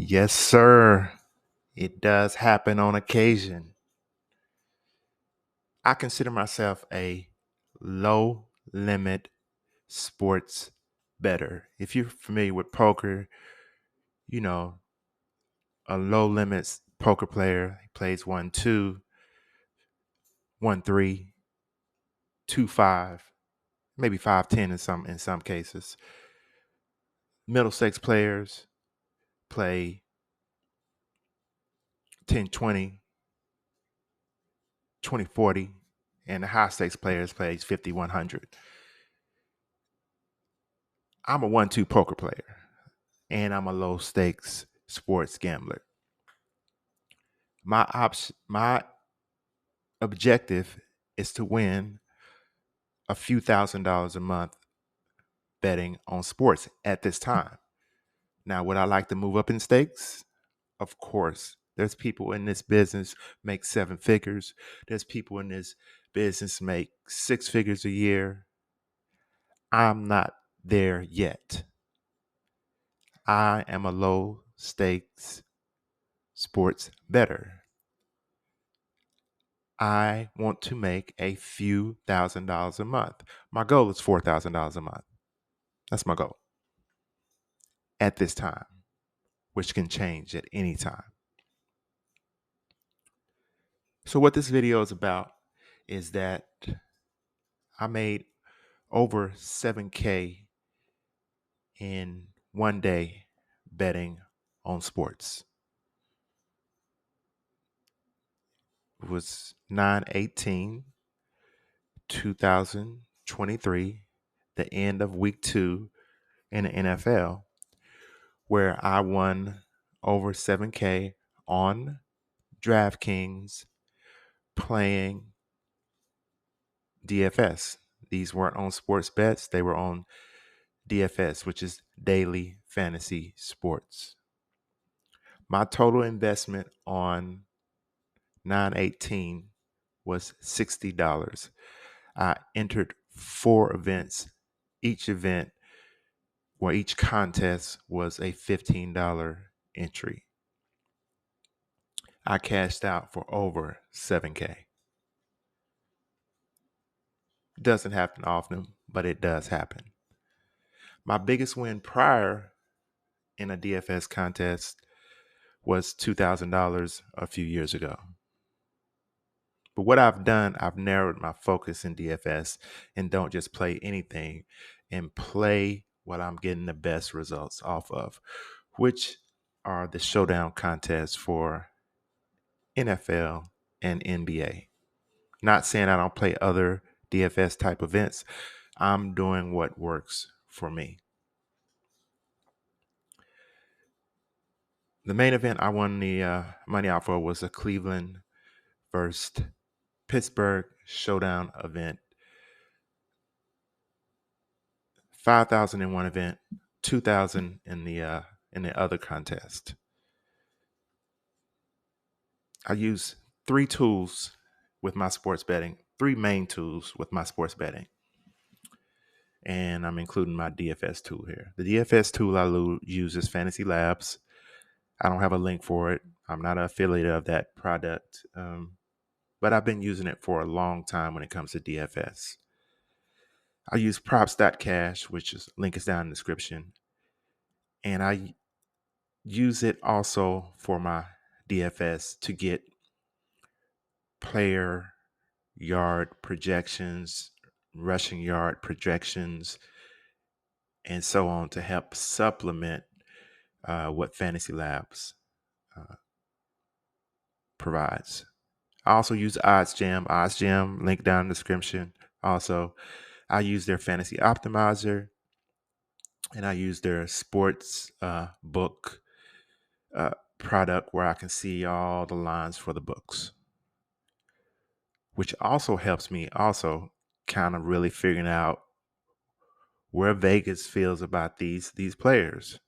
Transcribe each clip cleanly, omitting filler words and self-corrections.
Yes, sir. It does happen on occasion. I consider myself a low limit sports bettor. If you're familiar with poker, you know, a low limits poker player he plays 1-2, 1-3, 2-5, maybe 5-10 in some cases. Middle stakes players play 10-20, 20-40, and the high stakes players plays 50-100. I'm a 1-2 poker player, and I'm a low stakes sports gambler. My objective is to win a few $1,000s a month betting on sports at this time. Now, would I like to move up in stakes? Of course. There's people in this business make seven figures. There's people in this business make six figures a year. I'm not there yet. I am a low stakes sports bettor. I want to make a few $1,000s a month. My goal is $4,000 a month. That's my goal at this time, which can change at any time. So, what this video is about is that I made over 7K in one day betting on sports. It was 9/18, 2023, the end of week 2 in the NFL, where I won over 7K on DraftKings playing DFS. These weren't on sports bets, they were on DFS, which is daily fantasy sports. My total investment on 9/18 was $60. I entered 4 events. Each contest was a $15 entry. I cashed out for over 7K. It doesn't happen often, but it does happen. My biggest win prior in a DFS contest was $2,000 a few years ago. But what I've done, I've narrowed my focus in DFS and don't just play anything and play what I'm getting the best results off of, which are the showdown contests for NFL and NBA. Not saying I don't play other DFS type events. I'm doing what works for me. The main event I won the money out for was a Cleveland versus Pittsburgh showdown event. 5,000 in one event, 2,000 in the other contest. I use 3 tools with my sports betting, 3 main tools with my sports betting. And I'm including my DFS tool here. The DFS tool I use is Fantasy Labs. I don't have a link for it. I'm not an affiliate of that product, but I've been using it for a long time when it comes to DFS. I use props.cash, which is link is down in the description. And I use it also for my DFS to get player yard projections, rushing yard projections, and so on to help supplement what Fantasy Labs provides. I also use OddsJam, link down in the description. Also, I use their Fantasy Optimizer, and I use their sports book product where I can see all the lines for the books, which also helps me also kind of really figuring out where Vegas feels about these players.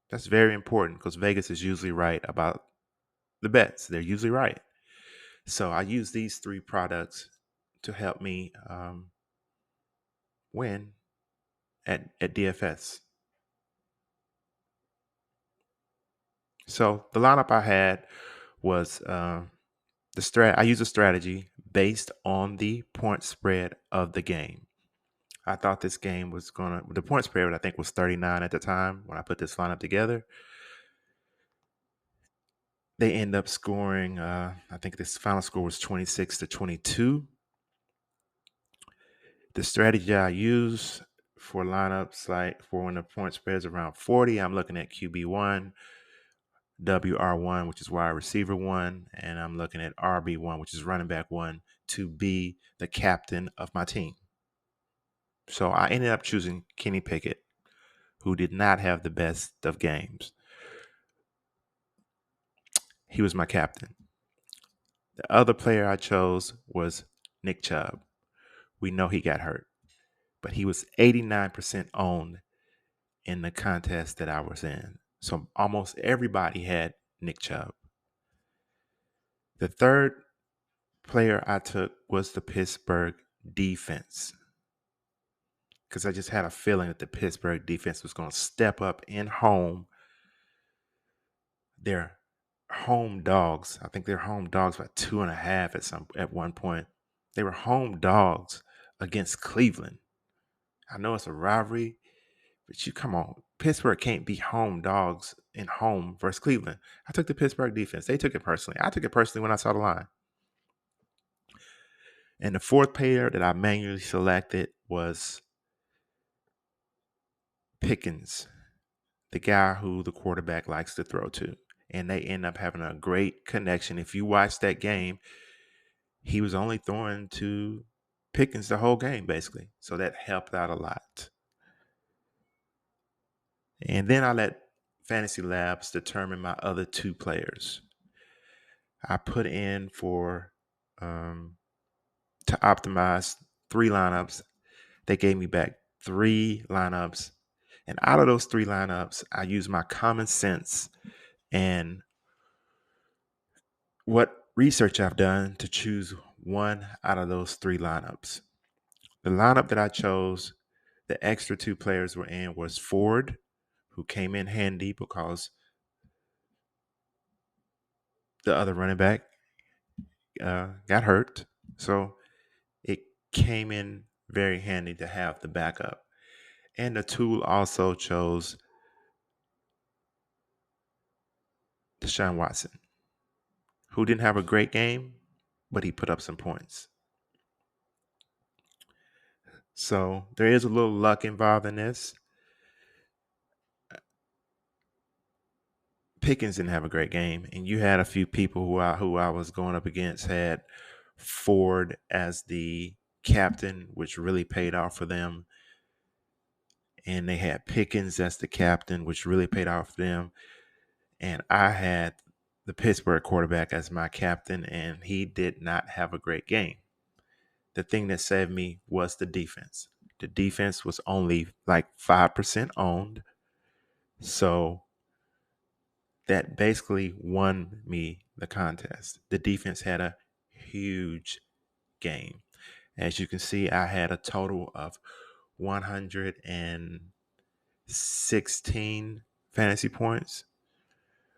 That's very important because Vegas is usually right about the bets. They're usually right. So I use these 3 products to help me win at DFS. So the lineup I had was I used a strategy based on the point spread of the game. I thought this game was the point spread I think was 39 at the time when I put this lineup together. They end up scoring, I think this final score was 26-22. The strategy I use for lineups, like for when the point spread is around 40, I'm looking at QB1, WR1, which is wide receiver 1, and I'm looking at RB1, which is running back 1, to be the captain of my team. So I ended up choosing Kenny Pickett, who did not have the best of games. He was my captain. The other player I chose was Nick Chubb. We know he got hurt, but he was 89% owned in the contest that I was in. So almost everybody had Nick Chubb. The third player I took was the Pittsburgh defense, because I just had a feeling that the Pittsburgh defense was going to step up in home. They're home dogs. I think they're home dogs by 2.5 at one point. They were home dogs against Cleveland. I know it's a rivalry, but you come on. Pittsburgh can't be home dogs in home versus Cleveland. I took the Pittsburgh defense. They took it personally. I took it personally when I saw the line. And the fourth player that I manually selected was Pickens, the guy who the quarterback likes to throw to. And they end up having a great connection. If you watch that game, he was only throwing to Pickens the whole game, basically. So that helped out a lot. And then I let Fantasy Labs determine my other two players. I put in to optimize 3 lineups. They gave me back 3 lineups. And out of those 3 lineups, I used my common sense and what research I've done to choose one out of those 3 lineups. The lineup that I chose, the extra 2 players were in was Ford, who came in handy because the other running back got hurt. So it came in very handy to have the backup. And the tool also chose Deshaun Watson, who didn't have a great game, but he put up some points. So there is a little luck involved in this. Pickens didn't have a great game, and you had a few people who I was going up against had Ford as the captain, which really paid off for them. And they had Pickens as the captain, which really paid off for them. And I had the Pittsburgh quarterback as my captain, and he did not have a great game. The thing that saved me was the defense. The defense was only like 5% owned. So that basically won me the contest. The defense had a huge game. As you can see, I had a total of 116 fantasy points.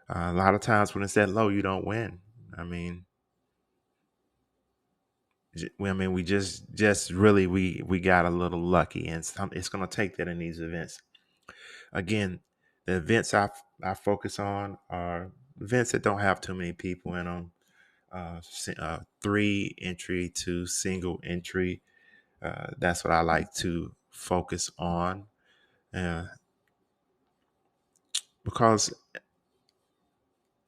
A lot of times when it's that low, you don't win. We just really we got a little lucky, and it's going to take that in these events. Again, the events I focus on are events that don't have too many people in them. 3 entry to single entry. That's what I like to focus on, because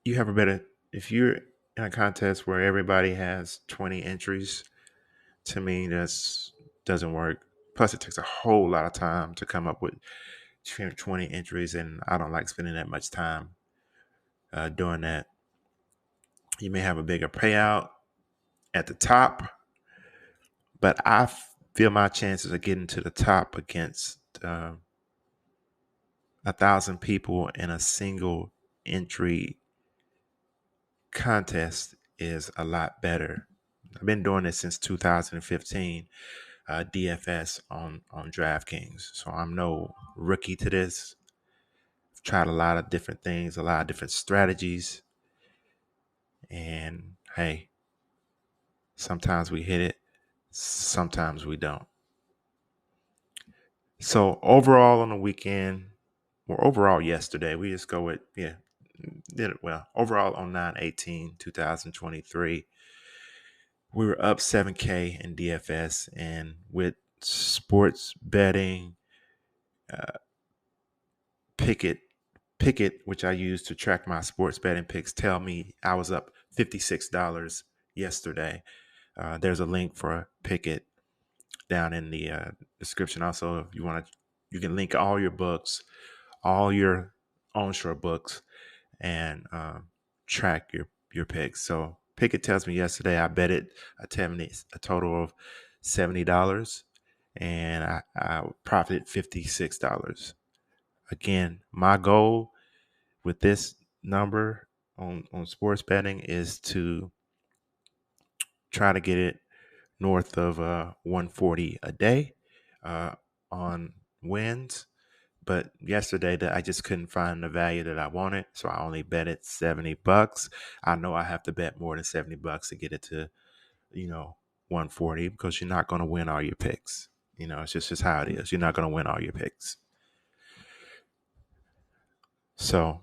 you have a better, if you're in a contest where everybody has 20 entries, to me, that doesn't work. Plus, it takes a whole lot of time to come up with 20 entries, and I don't like spending that much time doing that. You may have a bigger payout at the top, but I feel my chances of getting to the top against 1,000 people in a single entry contest is a lot better. I've been doing this since 2015, DFS on DraftKings, so I'm no rookie to this. I've tried a lot of different things, a lot of different strategies. And hey, sometimes we hit it, sometimes we don't. So overall on the weekend, or overall yesterday, we just go with, did it well. Overall on 9/18/2023, we were up 7K in DFS, and with sports betting, uh, Pikkit, which I use to track my sports betting picks, tell me I was up $56 yesterday. There's a link for Pikkit down in the description. Also, if you want to, you can link all your books, all your onshore books, and track your picks. So Pickett tells me yesterday I betted a total of $70, and I profited $56. Again, my goal with this number on sports betting is to try to get it north of 140 a day uh, on wins. But yesterday, I just couldn't find the value that I wanted, so I only betted $70. I know I have to bet more than $70 to get it to, 140, because you're not going to win all your picks. It's just how it is. You're not going to win all your picks. So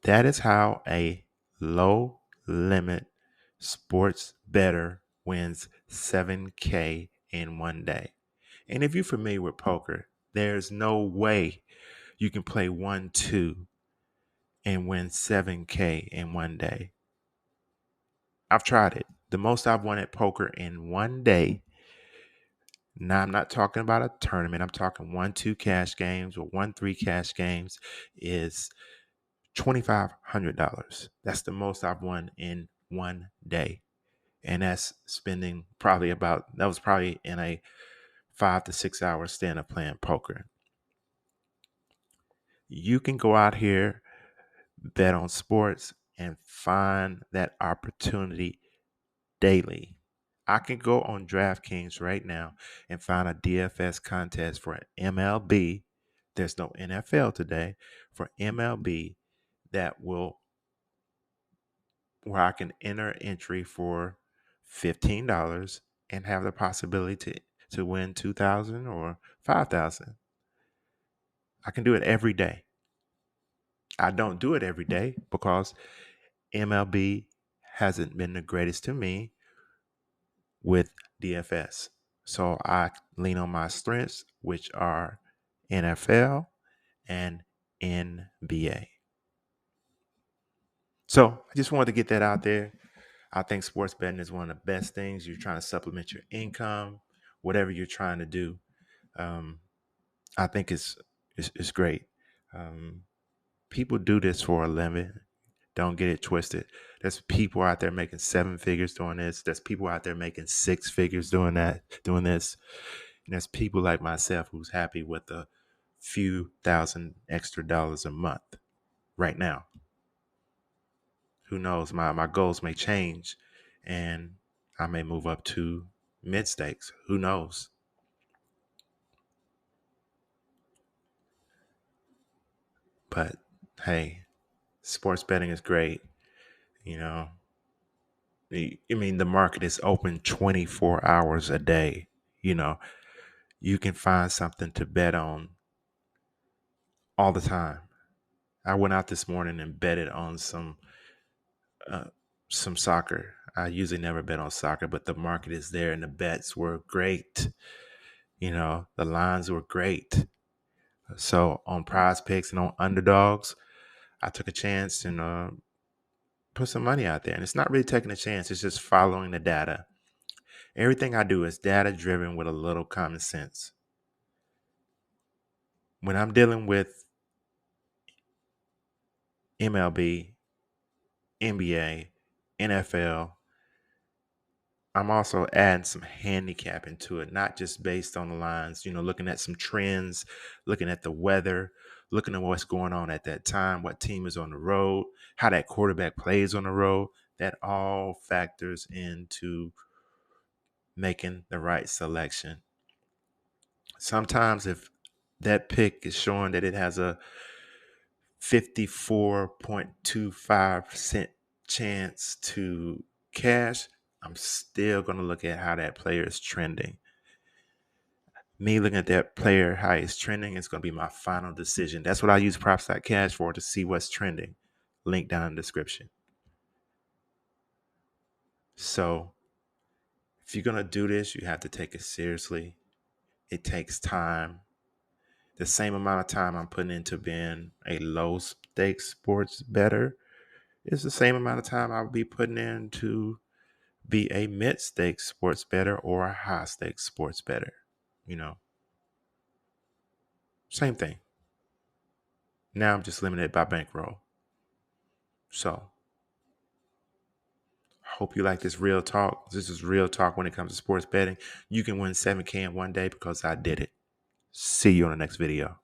that is how a low limit sports bettor wins 7K in one day. And if you're familiar with poker, there's no way you can play 1-2 and win 7K in one day. I've tried it. The most I've won at poker in one day. Now, I'm not talking about a tournament. I'm talking 1-2 cash games or 1-3 cash games is $2,500. That's the most I've won in one day. And that's spending that was probably in a 5 to 6 hour stand of playing poker. You can go out here, bet on sports, and find that opportunity daily. I can go on DraftKings right now and find a DFS contest for an MLB. There's no NFL today, for MLB that will, where I can enter entry for $15 and have the possibility to win 2,000 or 5,000. I can do it every day. I don't do it every day because MLB hasn't been the greatest to me with DFS. So I lean on my strengths, which are NFL and NBA. So I just wanted to get that out there. I think sports betting is one of the best things. You're trying to supplement your income, whatever you're trying to do. Um, I think it's great. Um, People do this for a living. Don't get it twisted. There's people out there making 7 figures doing this. There's people out there making 6 figures doing this. And there's people like myself who's happy with a few thousand extra dollars a month right now. Who knows? My goals may change and I may move up to mid stakes. Who knows? But hey, sports betting is great. You know, the market is open 24 hours a day. You know, you can find something to bet on all the time. I went out this morning and betted on uh, some soccer. I usually never bet on soccer, but the market is there and the bets were great. The lines were great. So on prize picks and on underdogs, I took a chance and put some money out there. And it's not really taking a chance, it's just following the data. Everything I do is data driven with a little common sense. When I'm dealing with MLB, NBA, NFL, I'm also adding some handicap into it, not just based on the lines, looking at some trends, looking at the weather, looking at what's going on at that time, what team is on the road, how that quarterback plays on the road. That all factors into making the right selection. Sometimes if that pick is showing that it has a 54.25% chance to cash, I'm still going to look at how that player is trending. Me looking at that player, how he's trending, is going to be my final decision. That's what I use props.cash for, to see what's trending. Link down in the description. So if you're going to do this, you have to take it seriously. It takes time. The same amount of time I'm putting into being a low stakes sports bettor is the same amount of time I'll be putting in to be a mid stakes sports bettor or a high stakes sports bettor. You know, same thing. Now I'm just limited by bankroll. So I hope you like this real talk. This is real talk when it comes to sports betting. You can win $7K in one day because I did it. See you on the next video.